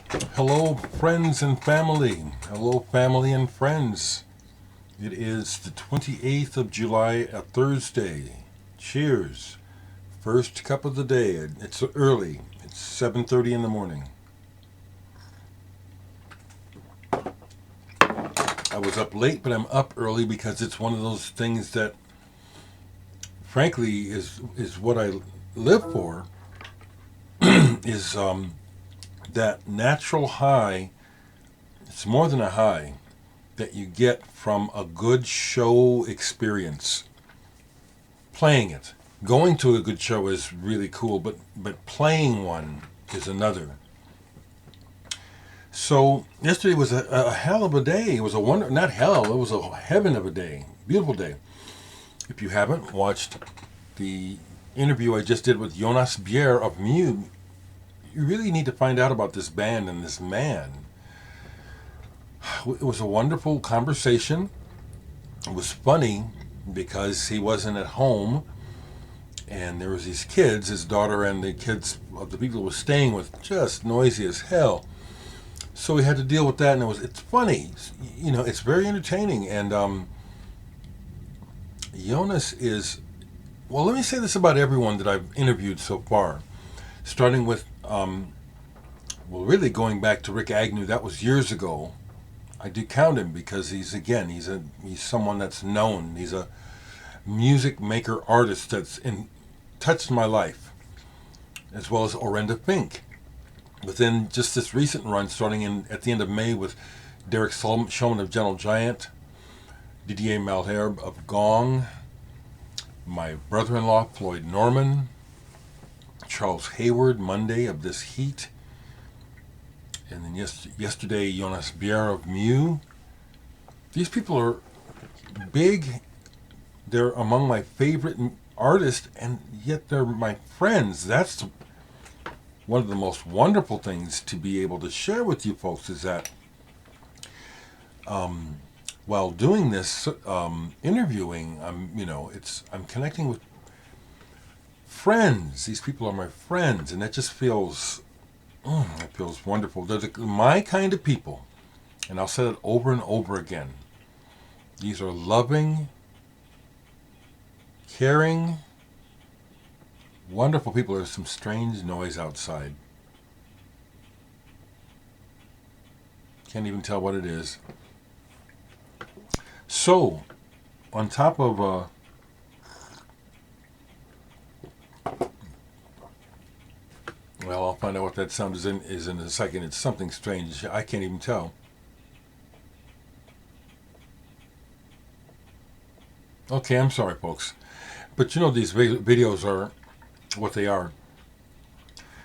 Hello, friends and family. Hello, family and friends. It is the 28th of July, a Thursday. Cheers. First cup of the day. It's early. It's 7:30 in the morning. I was up late, but I'm up early because it's one of those things that, frankly, is what I live for. Is that natural high. It's more than a high that you get from a good show experience. Playing it. Going to a good show is really cool, but playing one is another. So yesterday was a hell of a day. It was a wonder, not hell. It was a heaven of a day, beautiful day. If you haven't watched the interview I just did with Jonas Bier of Mew, you really need to find out about this band and this man. It was a wonderful conversation. It was funny because he wasn't at home, and there was these kids, his daughter and the kids of the people he was staying with, just noisy as hell. So we had to deal with that, and it's funny, it's very entertaining. And Jonas is, well, let me say this about everyone that I've interviewed so far, starting with, really going back to Rick Agnew. That was years ago. I do count him because he's someone that's known. He's a music maker artist touched my life, as well as Orenda Fink. But then just this recent run, starting at the end of May, with Dereck Shulman of Gentle Giant, Didier Malherbe of Gong, my brother-in-law Floyd Norman, Charles Hayward Monday of This Heat, and then yesterday Jonas Bier of Mew. These people are big. They're among my favorite artists, and yet they're my friends. That's one of the most wonderful things to be able to share with you folks, is that while doing this interviewing, I'm connecting with friends. These people are my friends, and that just feels wonderful. They're my kind of people, and I'll say it over and over again. These are loving, caring, wonderful people. There's some strange noise outside. Can't even tell what it is. So, on top of I'll find out what that sound is in a second. It's something strange. I can't even tell. Okay, I'm sorry, folks. But these videos are what they are.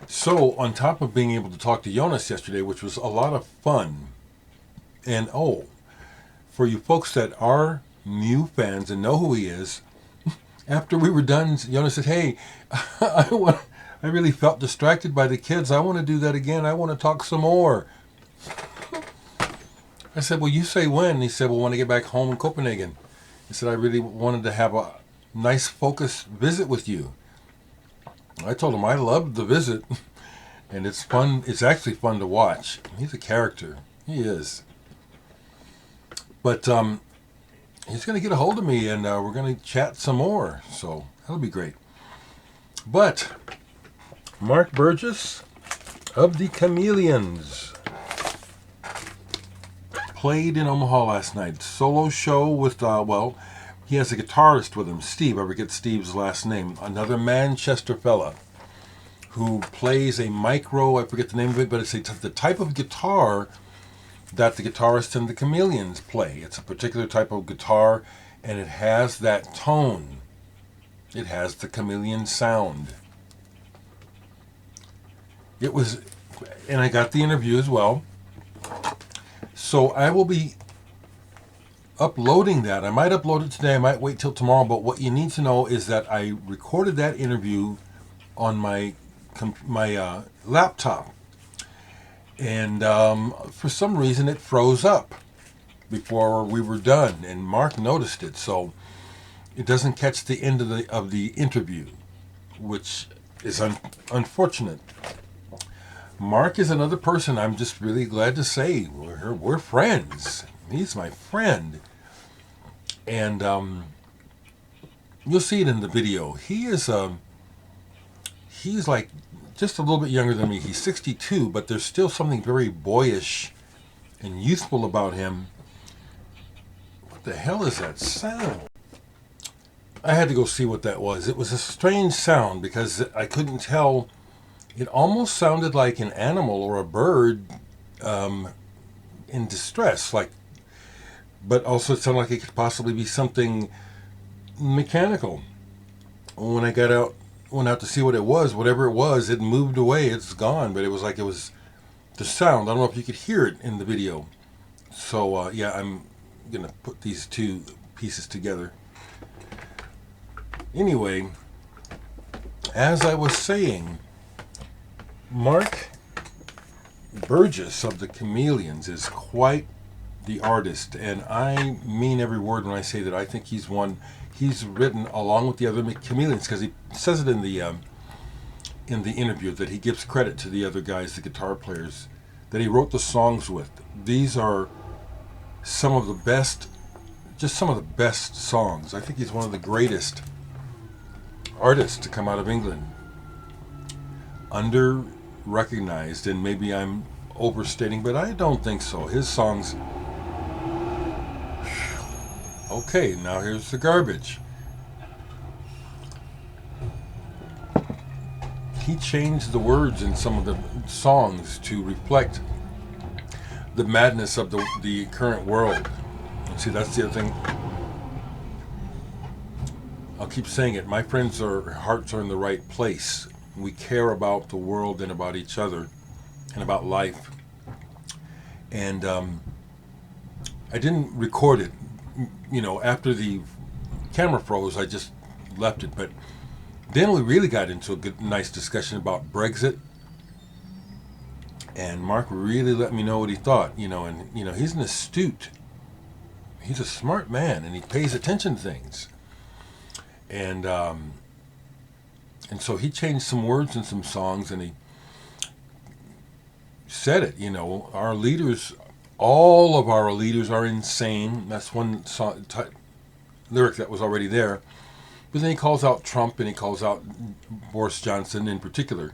So, on top of being able to talk to Jonas yesterday, which was a lot of fun, and for you folks that are new fans and know who he is, after we were done, Jonas said, "Hey, I really felt distracted by the kids. I want to do that again. I want to talk some more." I said, "Well, you say when?" And he said, "Well, when I get back home in Copenhagen." He said, "I really wanted to have a nice, focused visit with you." I told him I loved the visit, and it's fun. It's actually fun to watch. He's a character. He is. But he's going to get a hold of me, and we're going to chat some more. So that'll be great. But Mark Burgess of the Chameleons played in Omaha last night. Solo show with, he has a guitarist with him, Steve. I forget Steve's last name. Another Manchester fella who plays a micro, I forget the name of it, but it's the type of guitar that the guitarist in the Chameleons play. It's a particular type of guitar, and it has that tone. It has the Chameleon sound. It was, and I got the interview as well. So I will be uploading that. I might upload it today. I might wait till tomorrow. But what you need to know is that I recorded that interview on my laptop, and for some reason it froze up before we were done, and Mark noticed it. So it doesn't catch the end of the interview, which is unfortunate. Mark is another person I'm just really glad to say we're friends. He's my friend. And you'll see it in the video. He's like just a little bit younger than me. He's 62, but there's still something very boyish and youthful about him. What the hell is that sound? I had to go see what that was. It was a strange sound because I couldn't tell. It almost sounded like an animal or a bird in distress, but also it sounded like it could possibly be something mechanical. When I went out to see what it was, whatever it was, it moved away. It's gone, but it was the sound. I don't know if you could hear it in the video. So yeah, I'm gonna put these two pieces together. Anyway, as I was saying, Mark Burgess of the Chameleons is quite the artist, and I mean every word when I say that. I think he's written along with the other Chameleons, because he says it in the interview that he gives credit to the other guys, the guitar players, that he wrote the songs with. These are some of the best songs. I think he's one of the greatest artists to come out of England. Under-recognized, and maybe I'm overstating, but I don't think so. His songs... Okay, now here's the garbage. He changed the words in some of the songs to reflect the madness of the current world. See, that's the other thing. I'll keep saying it. My friends, our hearts are in the right place. We care about the world and about each other and about life. And I didn't record it. After the camera froze, I just left it. But then we really got into a nice discussion about Brexit. And Mark really let me know what he thought. He's he's a smart man, and he pays attention to things. And so he changed some words in some songs, and he said it. Our leaders, all of our leaders are insane. That's one lyric that was already there. But then he calls out Trump, and he calls out Boris Johnson in particular,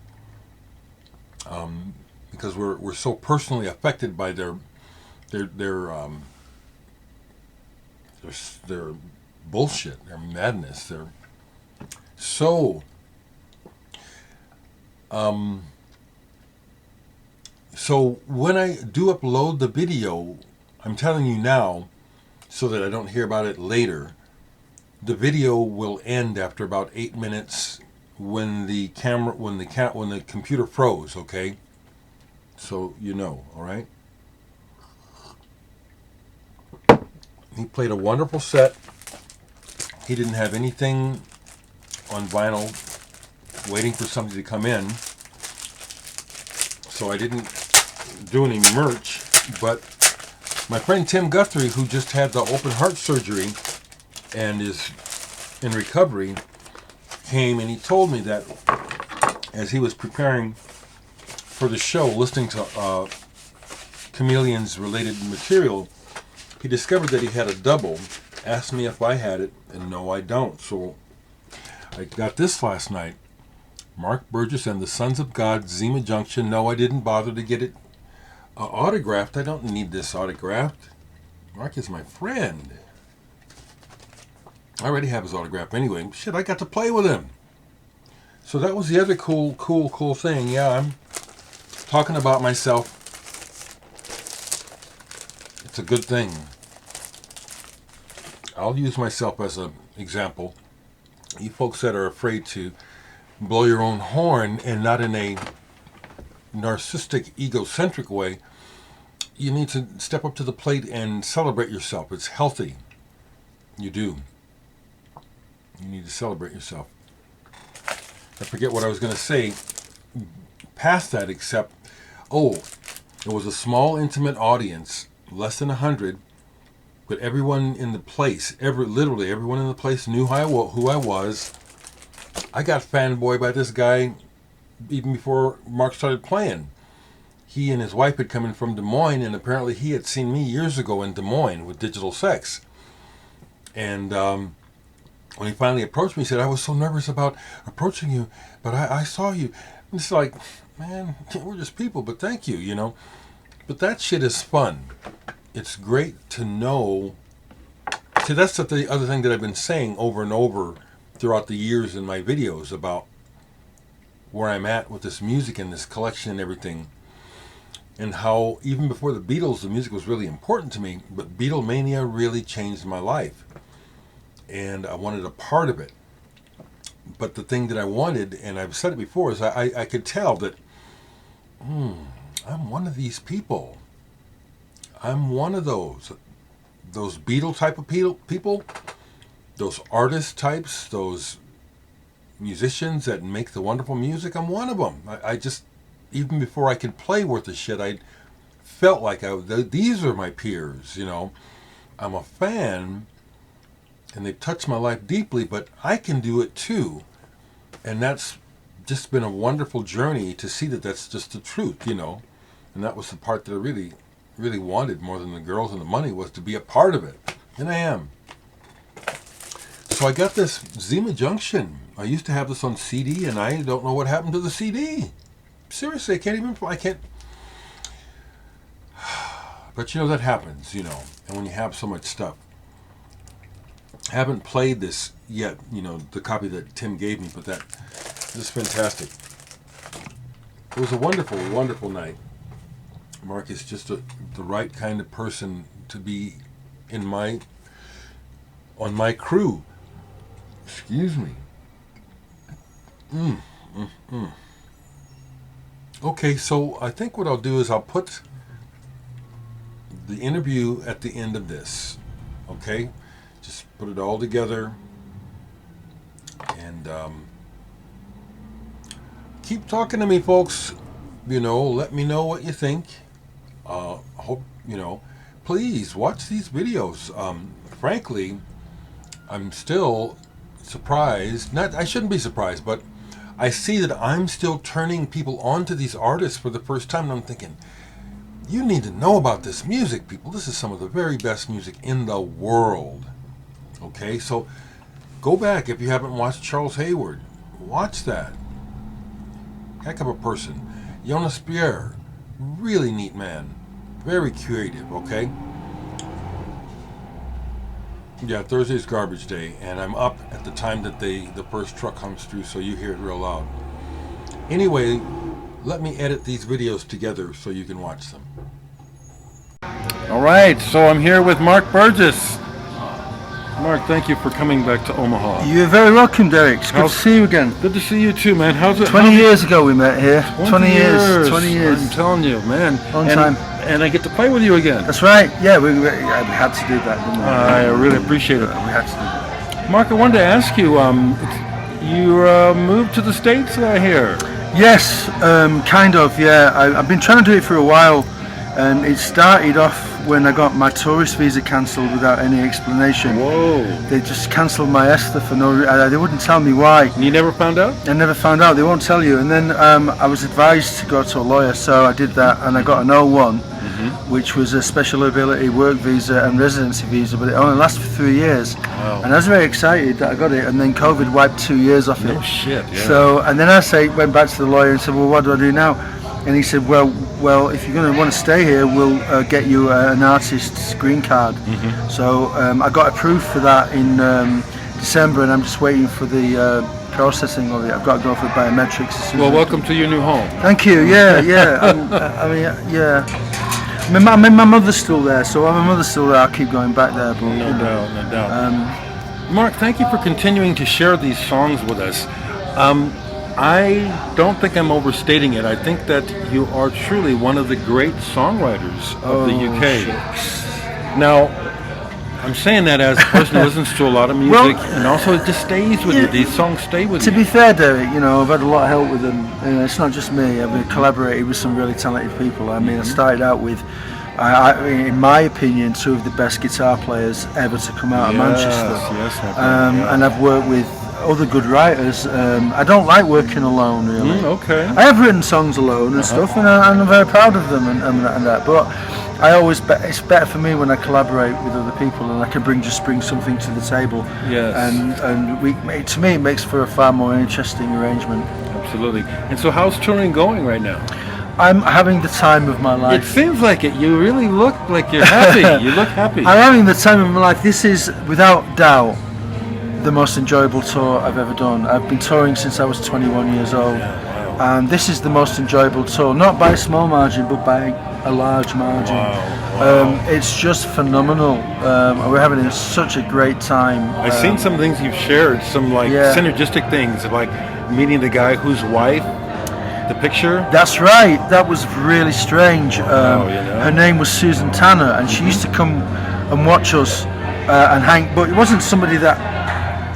because we're so personally affected by their bullshit, their madness, their so. So when I do upload the video, I'm telling you now, so that I don't hear about it later. The video will end after about 8 minutes when the computer froze. Okay, so all right. He played a wonderful set. He didn't have anything on vinyl waiting for somebody to come in, so I didn't do any merch. But my friend Tim Guthrie, who just had the open heart surgery and is in recovery, came and he told me that as he was preparing for the show, listening to Chameleons related material, he discovered that he had a double, asked me if I had it, and no, I don't. So I got this last night. Mark Burgess and the Sons of God, Zima Junction. No, I didn't bother to get it autographed. I don't need this autographed. Mark is my friend. I already have his autograph anyway. Shit, I got to play with him. So that was the other cool thing. Yeah, I'm talking about myself. It's a good thing. I'll use myself as an example. You folks that are afraid to blow your own horn, and not in a narcissistic, egocentric way, you need to step up to the plate and celebrate yourself. It's healthy. You do. You need to celebrate yourself. I forget what I was going to say past that, except, it was a small, intimate audience, less than 100, but everyone in the place, literally everyone in the place knew who I was. I got fanboyed by this guy even before Mark started playing. he and his wife had come in from Des Moines, and apparently he had seen me years ago in Des Moines with Digital Sex. And when he finally approached me, he said, I was so nervous about approaching you, but I saw you. And it's like, man, we're just people, but thank you, you know. But that shit is fun. It's great to know. See, that's the other thing that I've been saying over and over throughout the years in my videos about where I'm at with this music and this collection and everything. And how even before the Beatles, the music was really important to me, but Beatlemania really changed my life. And I wanted a part of it. But the thing that I wanted, and I've said it before, is I could tell that I'm one of these people. I'm one of those Beatle type of people, those artist types, those musicians that make the wonderful music. I'm one of them. I just, even before I could play worth a shit, I felt like these are my peers, you know. I'm a fan, and they've touched my life deeply, but I can do it too. And that's just been a wonderful journey to see that that's just the truth, you know. And that was the part that I really, really wanted more than the girls and the money, was to be a part of it. And I am. So I got this Zima Junction. I used to have this on CD, and I don't know what happened to the CD. Seriously, I can't. But you know, that happens, you know. And when you have so much stuff. I haven't played this yet, you know, the copy that Tim gave me, but this is fantastic. It was a wonderful, wonderful night. Mark is just the right kind of person to be on my crew. Excuse me. Okay, so I think what I'll do is I'll put the interview at the end of this. Okay? Just put it all together. And keep talking to me, folks. You know, let me know what you think. Hope, you know, please watch these videos. Frankly, I'm still surprised. I shouldn't be surprised, but I see that I'm still turning people on to these artists for the first time, and I'm thinking, you need to know about this music, people. This is some of the very best music in the world. Okay, so go back if you haven't watched Charles Hayward. Watch that. Heck of a person. Jonas Pierre, really neat man. Very creative, okay? Yeah, Thursday's garbage day, and I'm up at the time that the first truck comes through, so you hear it real loud. Anyway, let me edit these videos together so you can watch them. All right, so I'm here with Mark Burgess. Mark, thank you for coming back to Omaha. You're very welcome, Dereck. It's good to see you again. Good to see you too, man. How's it? 20 years ago we met here. 20 years. 20 years. I'm telling you, man. Long time. And I get to play with you again. That's right. Yeah, we had to do that, didn't we? I really appreciate it. We had to do that. Mark, I wanted to ask you, you moved to the States here? Yes, kind of, yeah. I've been trying to do it for a while. It started off when I got my tourist visa cancelled without any explanation. Whoa. They just cancelled my ESTA for no reason. They wouldn't tell me why. And you never found out? I never found out. They won't tell you. And then I was advised to go to a lawyer, so I did that, and I got an O1, which was a special ability work visa and residency visa, but it only lasted for 3 years. Wow. And I was very excited that I got it, and then COVID wiped 2 years off it. No shit, yeah. So, and then I went back to the lawyer and said, well, what do I do now? And he said, well, if you're going to want to stay here, we'll get you an artist's green card. So I got approved for that in December, and I'm just waiting for the processing of it. I've got to go for biometrics as soon. Well, welcome to your new home. Thank you. Yeah. I mean, yeah. I mean, my mother's still there, so while my mother's still there, I'll keep going back there. But, no doubt. Mark, thank you for continuing to share these songs with us. I don't think I'm overstating it. I think that you are truly one of the great songwriters of the UK. Shucks. Now, I'm saying that as a person who listens to a lot of music, and also it just stays with you. These songs stay with you. To be fair, Dereck, you know, I've had a lot of help with them. It's not just me. I've collaborated with some really talented people. I mean, I started out with, in my opinion, two of the best guitar players ever to come out of Manchester. Yes, and I've worked with other good writers. I don't like working alone, really. Okay. I have written songs alone and stuff, and I'm very proud of them and that. But I always it's better for me when I collaborate with other people and I can bring something to the table. Yes. And to me, it makes for a far more interesting arrangement. Absolutely. And so, how's touring going right now? I'm having the time of my life. It seems like it. You really look like you're happy. You look happy. I'm having the time of my life. This is, without doubt, the most enjoyable tour I've ever done. I've been touring since I was 21 years old. Yeah, wow. And this is the most enjoyable tour, not by a small margin, but by a large margin. Wow. It's just phenomenal. We're having such a great time. I've seen some things you've shared, some like synergistic things, like meeting the guy whose wife, the picture. That's right. That was really strange. Wow, Her name was Susan Tanner, and she used to come and watch us and hang. But it wasn't somebody that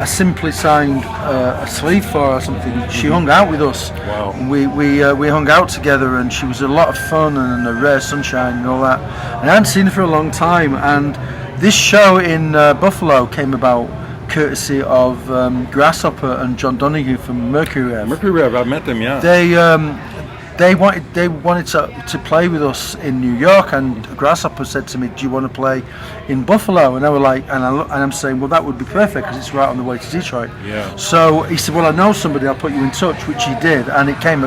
I simply signed a sleeve for or something. She hung out with us. Wow. We hung out together, and she was a lot of fun and a rare sunshine and all that. And I hadn't seen her for a long time. And this show in Buffalo came about courtesy of Grasshopper and John Donahue from Mercury Rev. Mercury Rev, I met them, yeah. They wanted to play with us in New York, and Grasshopper said to me, "Do you want to play in Buffalo?" And I were like, and I'm saying, "Well, that would be perfect because it's right on the way to Detroit." Yeah. So he said, "Well, I know somebody. I'll put you in touch," which he did, and it came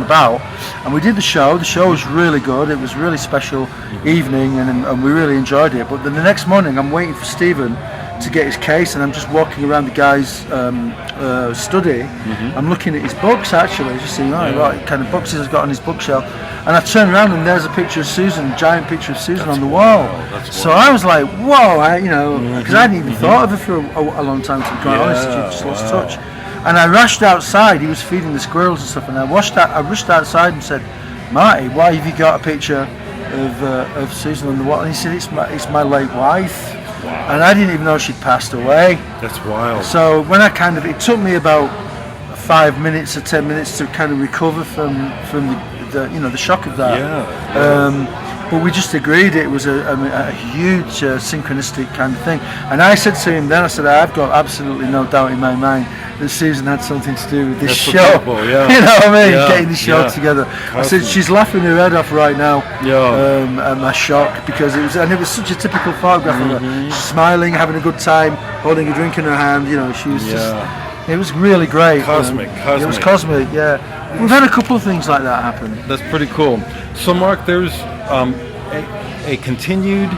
about, and we did the show. The show was really good. It was a really special evening, and we really enjoyed it. But then the next morning, I'm waiting for Stephen to get his case, and I'm just walking around the guy's study. I'm looking at his books, actually, just seeing what kind of books he's got on his bookshelf, and I turn around and there's a picture of Susan, a giant picture of Susan on the wall. So I was like, whoa, because I hadn't even thought of her for a long time, to be quite honest. She just lost touch. And I rushed outside. He was feeding the squirrels and stuff, and I rushed outside and said, "Marty, why have you got a picture of Susan on the wall?" And he said, "It's my late wife." Wow. And I didn't even know she'd passed away. That's wild. So when it took me about 5 minutes or 10 minutes to kind of recover from the shock of that. Yeah. But we just agreed it was a huge synchronistic kind of thing. And I said to him then, I said, "I've got absolutely no doubt in my mind that Susan had something to do with this show." Yeah. You know what I mean? Yeah. Getting the show together. I said, "She's laughing her head off right now." At my shock, because it was such a typical photograph of her, smiling, having a good time, holding a drink in her hand. She was just. It was really great. Cosmic. It was cosmic. Yeah. We've had a couple of things like that happen. That's pretty cool. So, Mark, there's a continued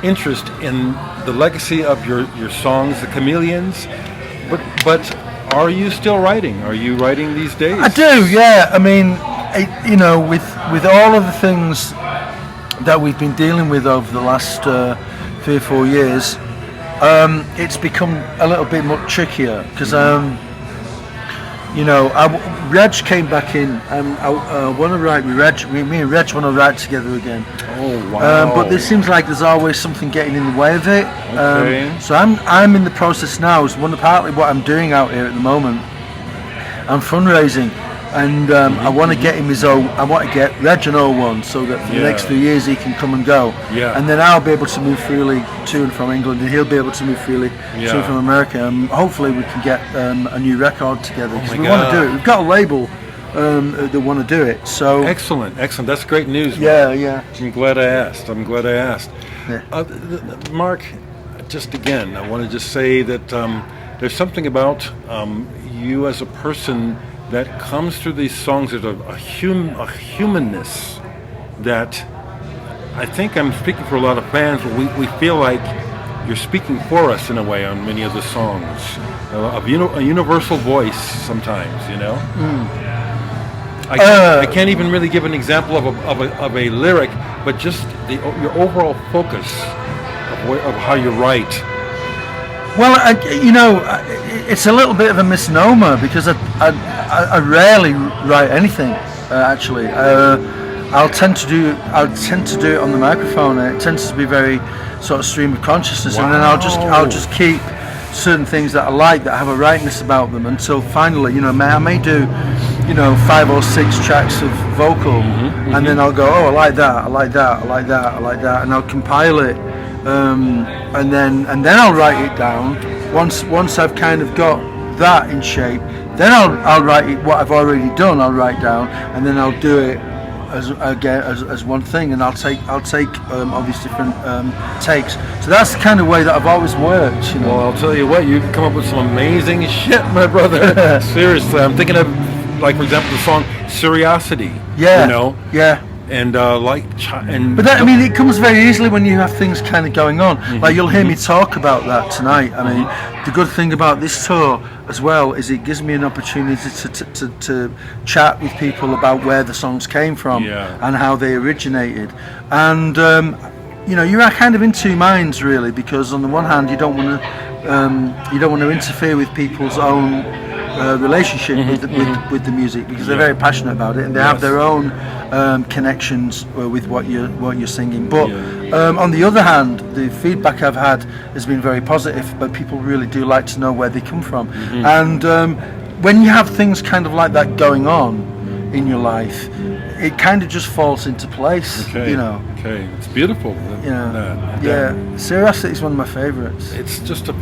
interest in the legacy of your songs, the Chameleons, but are you still writing? Are you writing these days? I do, yeah. I mean, with all of the things that we've been dealing with over the last 3 or 4 years, it's become a little bit more trickier because Reg came back in, and I want to write with Reg. Me and Reg want to write together again. Oh wow! But there seems like there's always something getting in the way of it. Okay. So I'm in the process now. It's partly what I'm doing out here at the moment. I'm fundraising, and I want to get him his own. I want to get Reg an O1 so that for the next few years he can come and go. Yeah. And then I'll be able to move freely to and from England, and he'll be able to move freely to and from America. And hopefully we can get a new record together because we want to do it. We've got a label that want to do it. So excellent. That's great news. Mark. Yeah. I'm glad I asked. Yeah. Mark, just again, I want to just say that there's something about you as a person that comes through these songs. There's a humanness that I think I'm speaking for a lot of fans. We feel like you're speaking for us in a way on many of the songs. A universal voice sometimes, I can't even really give an example of a lyric, but just your overall focus of how you write. Well, it's a little bit of a misnomer because I rarely write anything. Actually, I'll tend to do it on the microphone, and it tends to be very sort of stream of consciousness, and then I'll just keep certain things that I like that have a rightness about them until finally, I may do 5 or 6 tracks of vocal, and then I'll go, oh, I like that, and I'll compile it. And then I'll write it down once I've kind of got that in shape, then I'll write it, what I've already done. I'll write down, and then I'll do it as one thing, and I'll take all these different takes. So that's the kind of way that I've always worked. Well, I'll tell you what, you can come up with some amazing shit, my brother. Seriously, I'm thinking of, like, for example, the song "Curiosity." Yeah. Yeah. And but that, I mean, it comes very easily when you have things kind of going on. Like, you'll hear me talk about that tonight. I mean, the good thing about this tour as well is it gives me an opportunity to chat with people about where the songs came from and how they originated. And you're kind of in two minds, really, because on the one hand you don't want to interfere with people's own relationship with the music, because they're very passionate about it and they have their own connections with what you're singing. But on the other hand, the feedback I've had has been very positive, but people really do like to know where they come from. And when you have things kind of like that going on in your life, it kind of just falls into place. Okay, it's beautiful. Curiosity is one of my favorites. It's just a